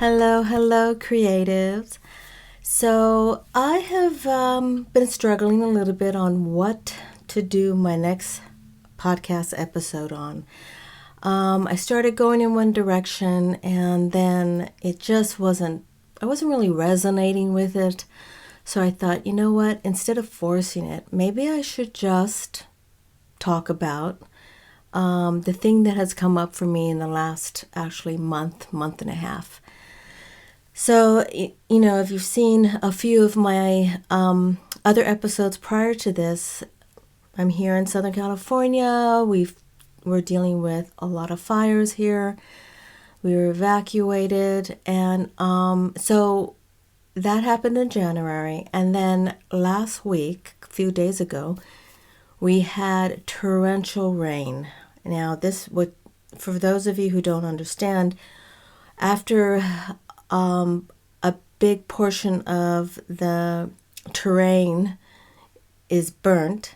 Hello, hello, creatives. So I have been struggling a little bit on what to do my next podcast episode on. I started going in one direction and then it just I wasn't really resonating with it. So I thought, you know what, instead of forcing it, maybe I should just talk about the thing that has come up for me in the last actually month and a half. So, if you've seen a few of my other episodes prior to this, I'm here in Southern California. We're dealing with a lot of fires here. We were evacuated, and so that happened in January. And then last week, a few days ago, we had torrential rain. Now, for those of you who don't understand, after a big portion of the terrain is burnt,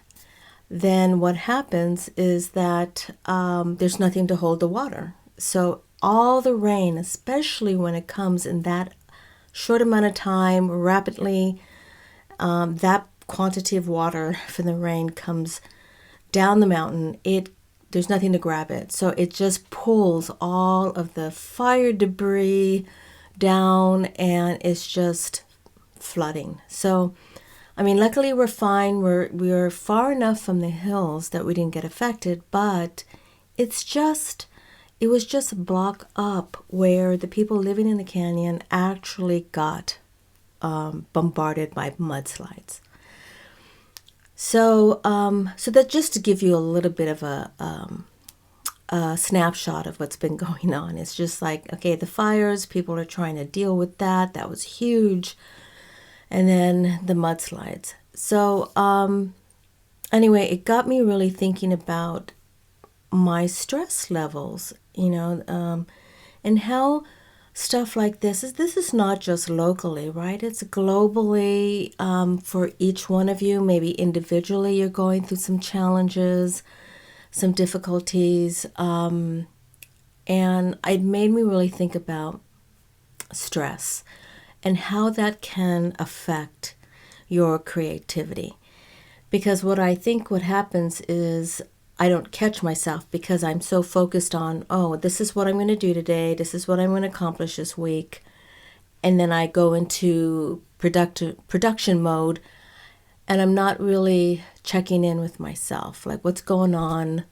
then what happens is that there's nothing to hold the water. So all the rain, especially when it comes in that short amount of time, rapidly, that quantity of water from the rain comes down the mountain. There's nothing to grab it. So it just pulls all of the fire debris down and it's just flooding. So, luckily we're fine. We're far enough from the hills that we didn't get affected, but it was just a block up where the people living in the canyon actually got bombarded by mudslides. So that just to give you a little bit of a snapshot of what's been going on. It's just like, okay, the fires, people are trying to deal with that. That was huge. And then the mudslides. So anyway, it got me really thinking about my stress levels, and how stuff like this is not just locally, right? It's globally for each one of you. Maybe individually you're going through some challenges, some difficulties, and it made me really think about stress and how that can affect your creativity. Because what happens is I don't catch myself because I'm so focused on, oh, this is what I'm going to do today, this is what I'm going to accomplish this week, and then I go into production mode, and I'm not really checking in with myself, like what's going on,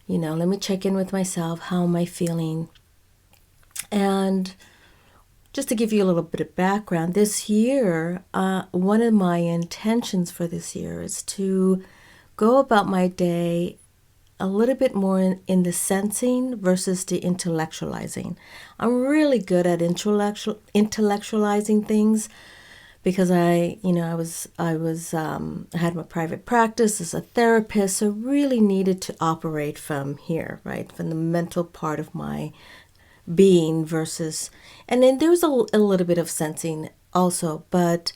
let me check in with myself, how am I feeling? And just to give you a little bit of background, this year, one of my intentions for this year is to go about my day a little bit more in the sensing versus the intellectualizing. I'm really good at intellectualizing things because I had my private practice as a therapist, so really needed to operate from here, right, from the mental part of my being versus, and then there was a little bit of sensing also, but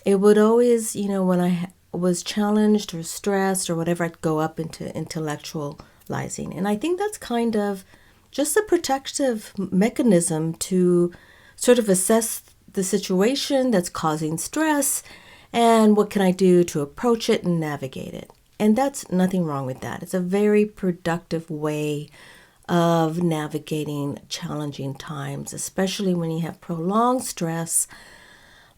it would always, when I was challenged or stressed or whatever, I'd go up into intellectualizing. And I think that's kind of just a protective mechanism to sort of assess the situation that's causing stress and what can I do to approach it and navigate it. And that's nothing wrong with that. It's a very productive way of navigating challenging times, especially when you have prolonged stress.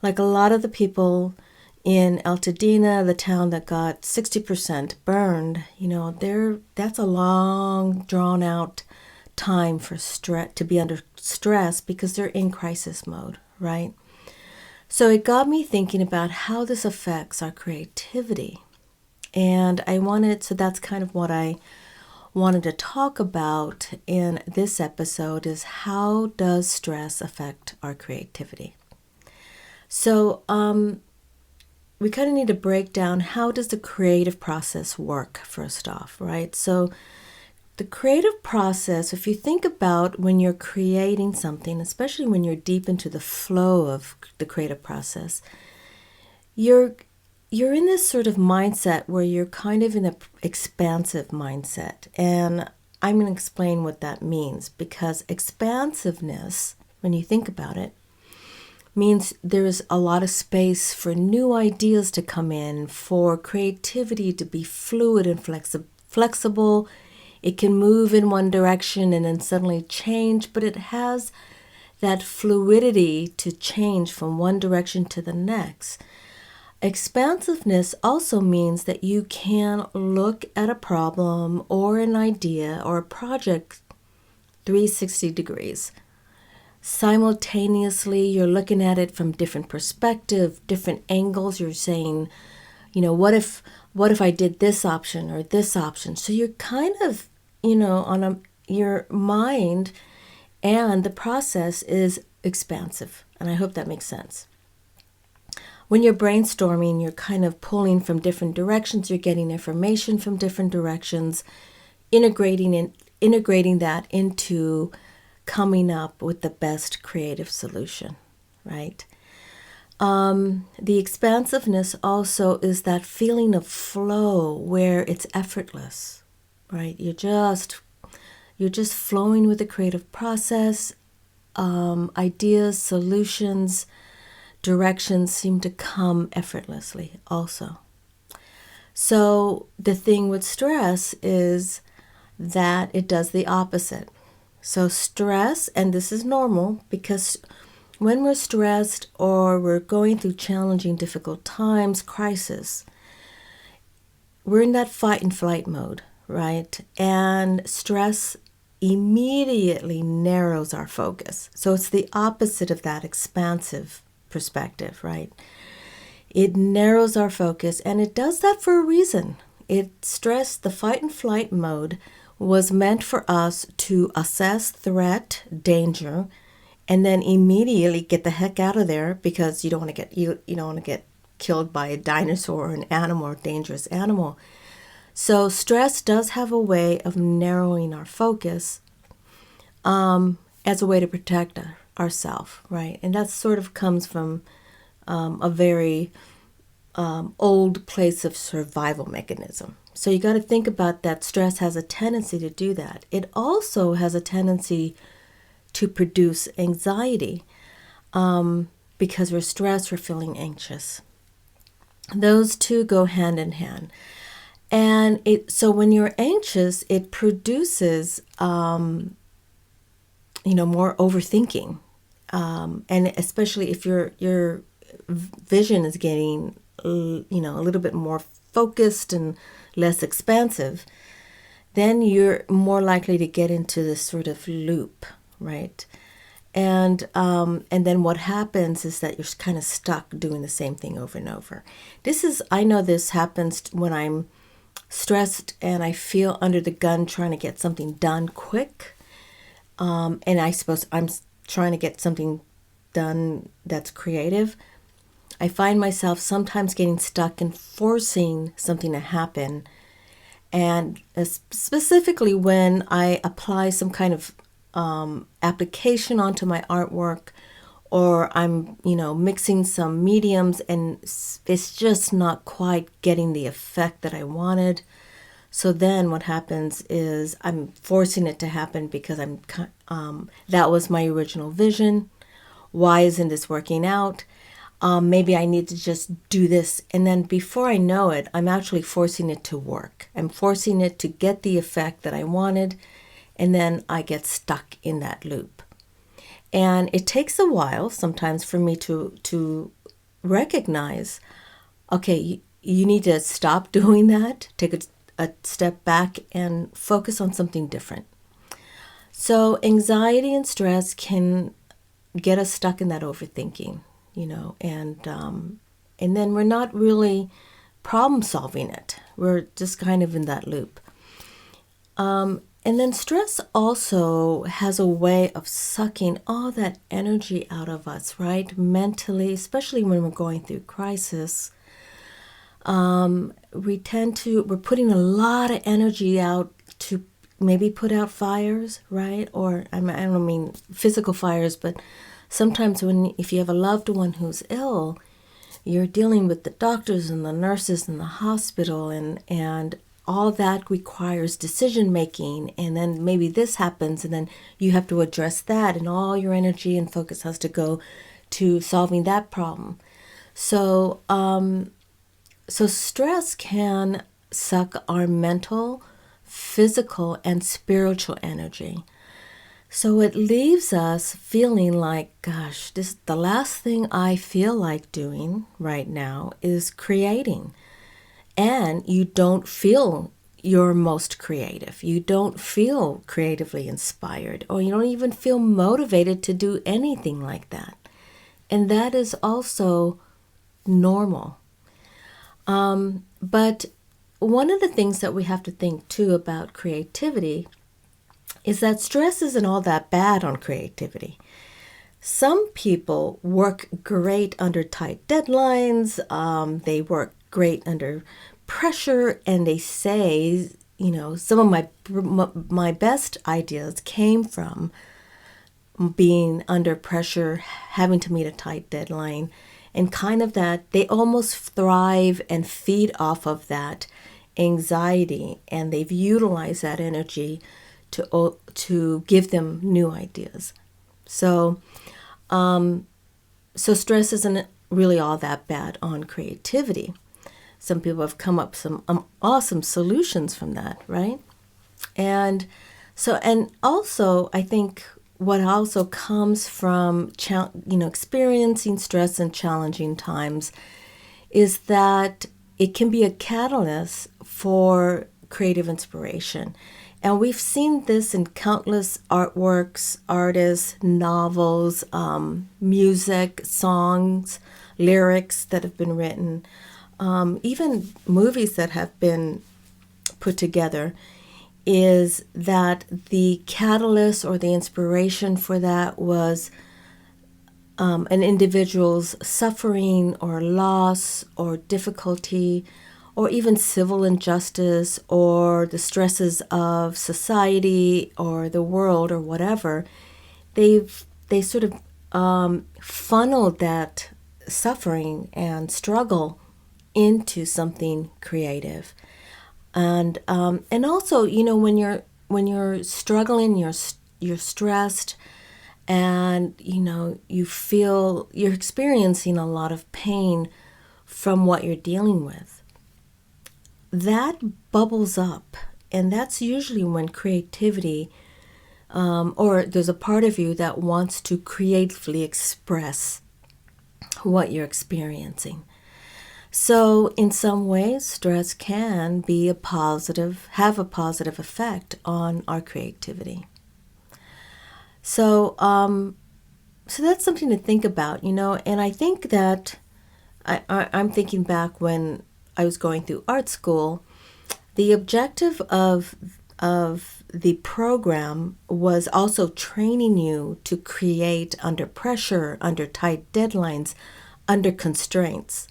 Like a lot of the people in Altadena, the town that got 60% burned, that's a long, drawn out time for stress, to be under stress because they're in crisis mode, right? So it got me thinking about how this affects our creativity. And so that's kind of what I wanted to talk about in this episode, is how does stress affect our creativity? So we kind of need to break down, how does the creative process work first off, right? So the creative process, if you think about when you're creating something, especially when you're deep into the flow of the creative process, you're in this sort of mindset where you're kind of in an expansive mindset. And I'm going to explain what that means, because expansiveness when you think about it. Means there's a lot of space for new ideas to come in, for creativity to be fluid and flexible. It can move in one direction and then suddenly change, but it has that fluidity to change from one direction to the next. Expansiveness also means that you can look at a problem or an idea or a project 360 degrees. Simultaneously, you're looking at it from different perspectives, different angles. You're saying, what if I did this option or this option? So you're kind of, your mind and the process is expansive. And I hope that makes sense. When you're brainstorming, you're kind of pulling from different directions. You're getting information from different directions, integrating that into coming up with the best creative solution, right? The expansiveness also is that feeling of flow where it's effortless, right? You're just flowing with the creative process. Ideas, solutions, directions seem to come effortlessly also. So the thing with stress is that it does the opposite. So stress, and this is normal because when we're stressed or we're going through challenging, difficult times, crisis, we're in that fight and flight mode, right? And stress immediately narrows our focus. So it's the opposite of that expansive perspective, right? It narrows our focus, and it does that for a reason. The fight and flight mode was meant for us to assess threat, danger, and then immediately get the heck out of there because you don't want to get killed by a dinosaur or an animal or a dangerous animal. So stress does have a way of narrowing our focus as a way to protect ourselves, right? And that sort of comes from a very old place of survival mechanism. So you got to think about that. Stress has a tendency to do that. It also has a tendency to produce anxiety because we're stressed, we're feeling anxious. Those two go hand in hand. And so when you're anxious, it produces, more overthinking. And especially if your vision is getting, a little bit more focused and less expansive, then you're more likely to get into this sort of loop, right? And then what happens is that you're kind of stuck doing the same thing over and over. I know this happens when I'm stressed and I feel under the gun trying to get something done quick. And I suppose I'm trying to get something done that's creative. I find myself sometimes getting stuck and forcing something to happen. And specifically when I apply some kind of application onto my artwork, or I'm, mixing some mediums and it's just not quite getting the effect that I wanted. So then what happens is I'm forcing it to happen because that was my original vision. Why isn't this working out? Maybe I need to just do this. And then before I know it, I'm actually forcing it to work. I'm forcing it to get the effect that I wanted. And then I get stuck in that loop. And it takes a while sometimes for me to recognize, okay, you need to stop doing that, take a step back and focus on something different. So anxiety and stress can get us stuck in that overthinking, and then we're not really problem solving it. We're just kind of in that loop. And then stress also has a way of sucking all that energy out of us, right? Mentally, especially when we're going through crisis. We're putting a lot of energy out to maybe put out fires, right? Or I don't mean physical fires, but sometimes if you have a loved one who's ill, you're dealing with the doctors and the nurses in the hospital and all that requires decision making, and then maybe this happens, and then you have to address that, and all your energy and focus has to go to solving that problem. So, so stress can suck our mental, physical, and spiritual energy. So it leaves us feeling like, gosh, this the last thing I feel like doing right now is creating. And you don't feel your most creative. You don't feel creatively inspired, or you don't even feel motivated to do anything like that. And that is also normal. But one of the things that we have to think too about creativity is that stress isn't all that bad on creativity. Some people work great under tight deadlines. They work great under pressure, and they say, some of my best ideas came from being under pressure, having to meet a tight deadline, and kind of that they almost thrive and feed off of that anxiety, and they've utilized that energy to give them new ideas. So stress isn't really all that bad on creativity. Some people have come up with some awesome solutions from that, right? And also I think what also comes from experiencing stress in challenging times is that it can be a catalyst for creative inspiration. And we've seen this in countless artworks, artists, novels, music, songs, lyrics that have been written, even movies that have been put together, is that the catalyst or the inspiration for that was an individual's suffering or loss or difficulty, or even civil injustice, or the stresses of society or the world or whatever. They sort of funneled that suffering and struggle into something creative. And also, when you're struggling, you're stressed, and you feel you're experiencing a lot of pain from what you're dealing with. That bubbles up, and that's usually when creativity, or there's a part of you that wants to creatively express what you're experiencing. So in some ways, stress can be have a positive effect on our creativity. So that's something to think about, and I think that I'm thinking back when I was going through art school, the objective of the program was also training you to create under pressure, under tight deadlines, under constraints.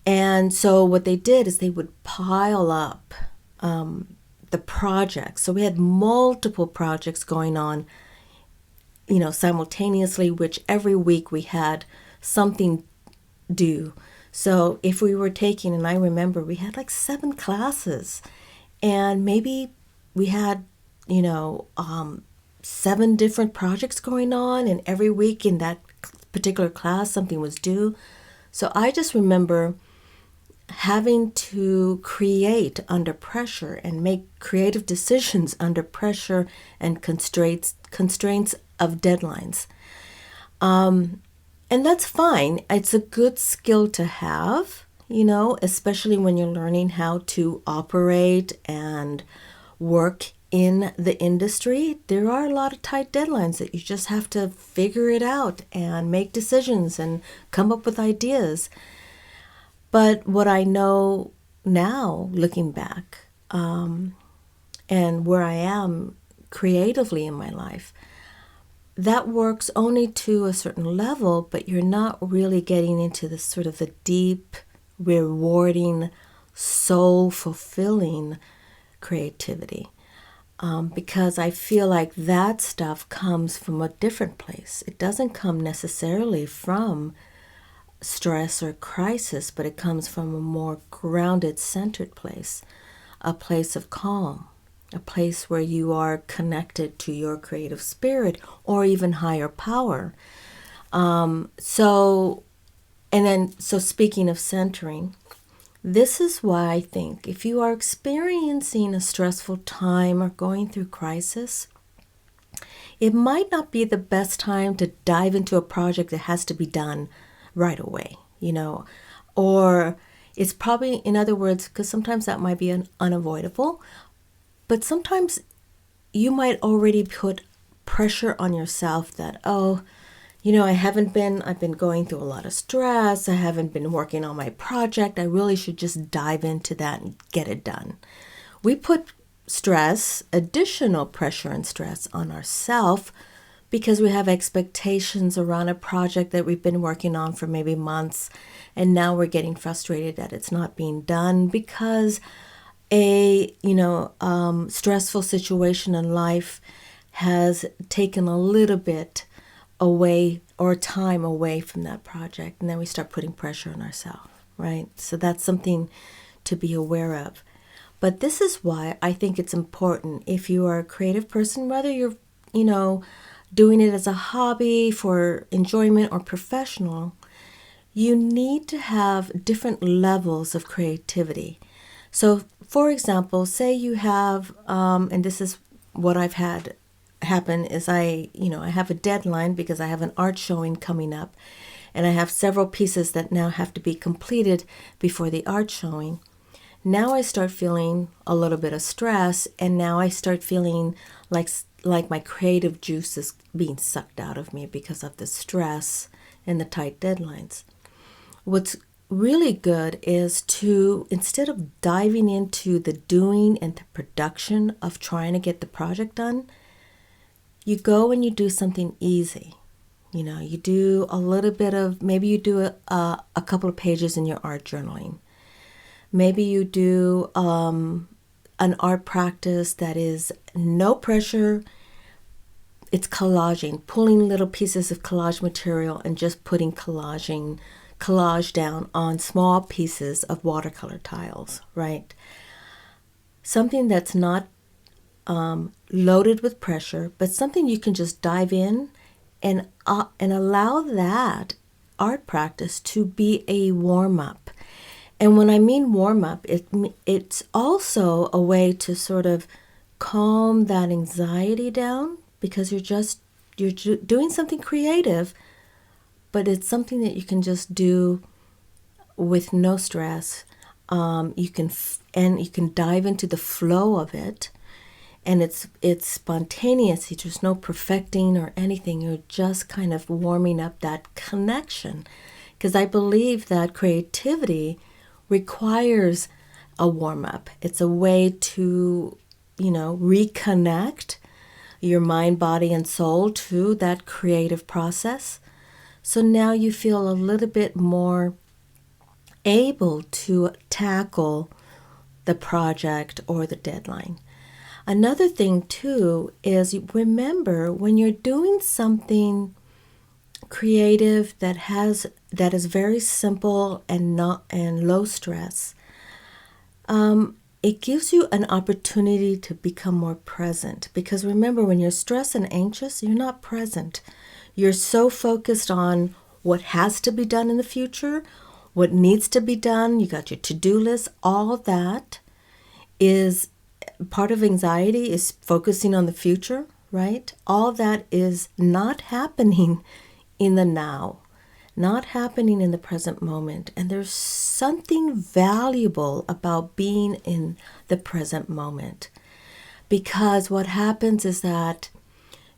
And so what they did is they would pile up the projects. So we had multiple projects going on, simultaneously, which every week we had something due. So if we were taking, and I remember we had like 7 classes, and maybe we had, 7 different projects going on, and every week in that particular class something was due. So I just remember having to create under pressure and make creative decisions under pressure and constraints of deadlines. And that's fine. It's a good skill to have, especially when you're learning how to operate and work in the industry. There are a lot of tight deadlines that you just have to figure it out and make decisions and come up with ideas. But what I know now, looking back, and where I am creatively in my life, that works only to a certain level, but you're not really getting into the sort of the deep, rewarding, soul-fulfilling creativity. Because I feel like that stuff comes from a different place. It doesn't come necessarily from stress or crisis, but it comes from a more grounded, centered place. a place of calm, a place where you are connected to your creative spirit or even higher power. So speaking of centering, this is why I think if you are experiencing a stressful time or going through crisis, it might not be the best time to dive into a project that has to be done right away, or it's probably, in other words, because sometimes that might be unavoidable, but sometimes you might already put pressure on yourself that, I've been going through a lot of stress. I haven't been working on my project. I really should just dive into that and get it done. We put additional pressure and stress on ourselves because we have expectations around a project that we've been working on for maybe months, and now we're getting frustrated that it's not being done because a stressful situation in life has taken a little bit away or time away from that project, and then we start putting pressure on ourselves, right? So that's something to be aware of. But this is why I think it's important, if you are a creative person, whether you're doing it as a hobby for enjoyment or professional, you need to have different levels of creativity. So for example, say you have and this is what I've had happen, is I have a deadline because I have an art showing coming up, and I have several pieces that now have to be completed before the art showing. Now I start feeling a little bit of stress, and now I start feeling like my creative juice is being sucked out of me because of the stress and the tight deadlines. What's really good is to, instead of diving into the doing and the production of trying to get the project done, you go and you do something easy. You do a little bit of, maybe you do a couple of pages in your art journaling. Maybe you do an art practice that is no pressure. It's collaging, pulling little pieces of collage material and just putting collage down on small pieces of watercolor tiles, right? Something that's not loaded with pressure, but something you can just dive in and allow that art practice to be a warm-up. And when I mean warm-up, it's also a way to sort of calm that anxiety down, because you're doing something creative, but it's something that you can just do with no stress. You can dive into the flow of it, and it's spontaneous. There's no perfecting or anything. You're just kind of warming up that connection, because I believe that creativity requires a warm-up. It's a way to, reconnect your mind, body, and soul to that creative process. So now you feel a little bit more able to tackle the project or the deadline. Another thing too is, remember, when you're doing something creative that is very simple and low stress, it gives you an opportunity to become more present. Because remember, when you're stressed and anxious, you're not present. You're so focused on what has to be done in the future, what needs to be done. You got your to-do list. All that is part of anxiety, is focusing on the future, right? All that is not happening in the now, not happening in the present moment. And there's something valuable about being in the present moment, because what happens is that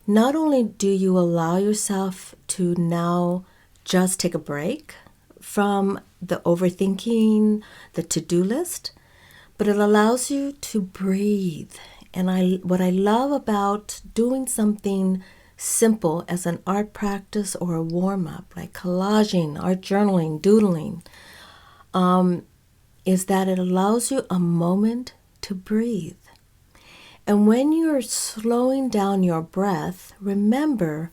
not only do you allow yourself to now just take a break from the overthinking, the to-do list, but it allows you to breathe. And what I love about doing something simple as an art practice or a warm-up, like collaging, art journaling, doodling, is that it allows you a moment to breathe. And when you're slowing down your breath, remember,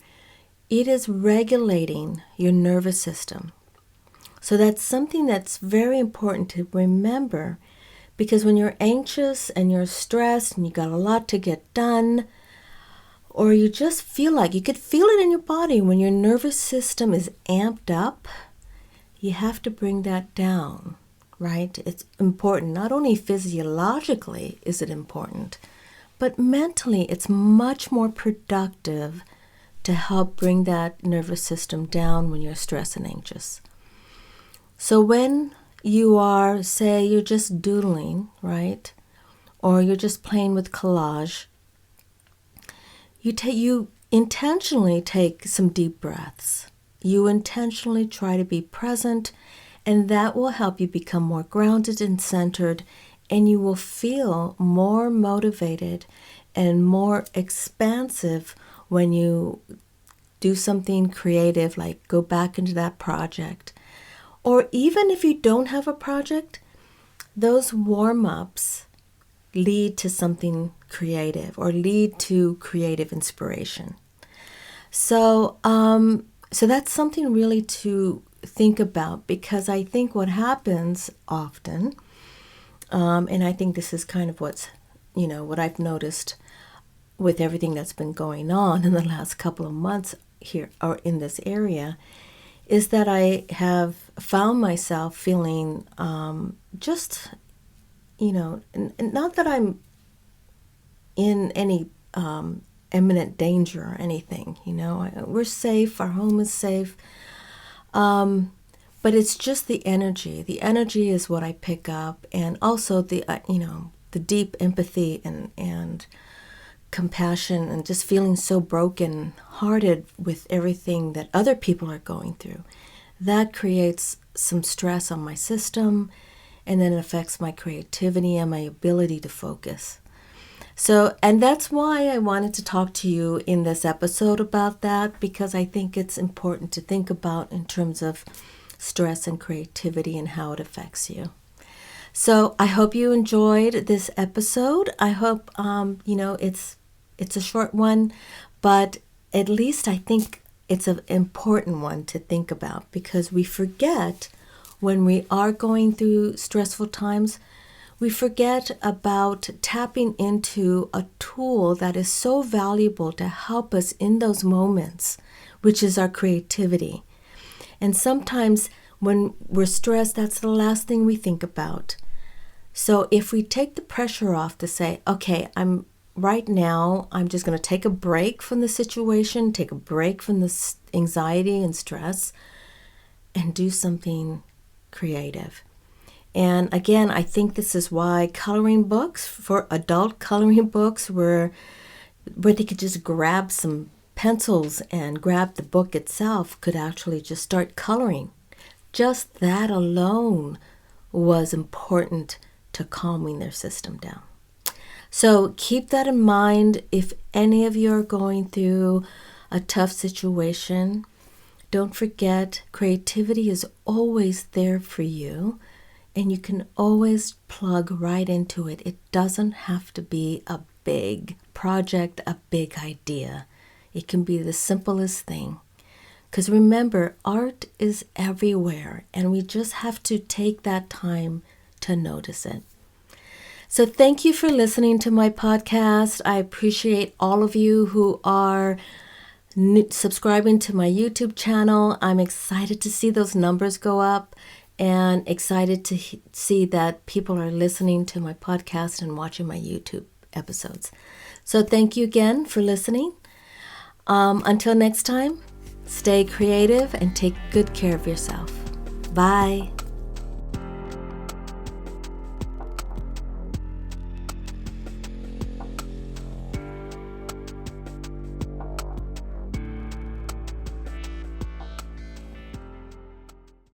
it is regulating your nervous system. So that's something that's very important to remember, Because when you're anxious and you're stressed and you got a lot to get done, or you just feel like you could feel it in your body when your nervous system is amped up, you have to bring that down, right? It's important. Not only physiologically is it important, but mentally it's much more productive to help bring that nervous system down when you're stressed and anxious. So when you are, say, you're just doodling, right? Or you're just playing with collage, you intentionally take some deep breaths. You intentionally try to be present, and that will help you become more grounded and centered, and you will feel more motivated and more expansive when you do something creative, like go back into that project. Or even if you don't have a project, those warm-ups lead to something creative or lead to creative inspiration. So that's something really to think about, because I think what happens often, and I think this is kind of what I've noticed with everything that's been going on in the last couple of months here or in this area, is that I have found myself feeling just, not that I'm in any imminent danger or anything, we're safe, our home is safe, but it's just the energy. The energy is what I pick up, and also the deep empathy and compassion, and just feeling so broken hearted with everything that other people are going through. That creates some stress on my system, and then it affects my creativity and my ability to focus. So, and that's why I wanted to talk to you in this episode about that, because I think it's important to think about in terms of stress and creativity and how it affects you. So I hope you enjoyed this episode. I hope, it's a short one, but at least I think it's an important one to think about, because we forget when we are going through stressful times, we forget about tapping into a tool that is so valuable to help us in those moments, which is our creativity. And sometimes when we're stressed, that's the last thing we think about. So if we take the pressure off to say, okay, right now, I'm just going to take a break from the situation, take a break from the anxiety and stress, and do something creative. And again, I think this is why coloring books, for adult coloring books, where they could just grab some pencils and grab the book itself, could actually just start coloring. Just that alone was important to calming their system down. So keep that in mind if any of you are going through a tough situation. Don't forget, creativity is always there for you, and you can always plug right into it. It doesn't have to be a big project, a big idea. It can be the simplest thing. Because remember, art is everywhere, and we just have to take that time to notice it. So thank you for listening to my podcast. I appreciate all of you who are subscribing to my YouTube channel. I'm excited to see those numbers go up, and excited to see that people are listening to my podcast and watching my YouTube episodes. So thank you again for listening. Until next time, stay creative and take good care of yourself. Bye.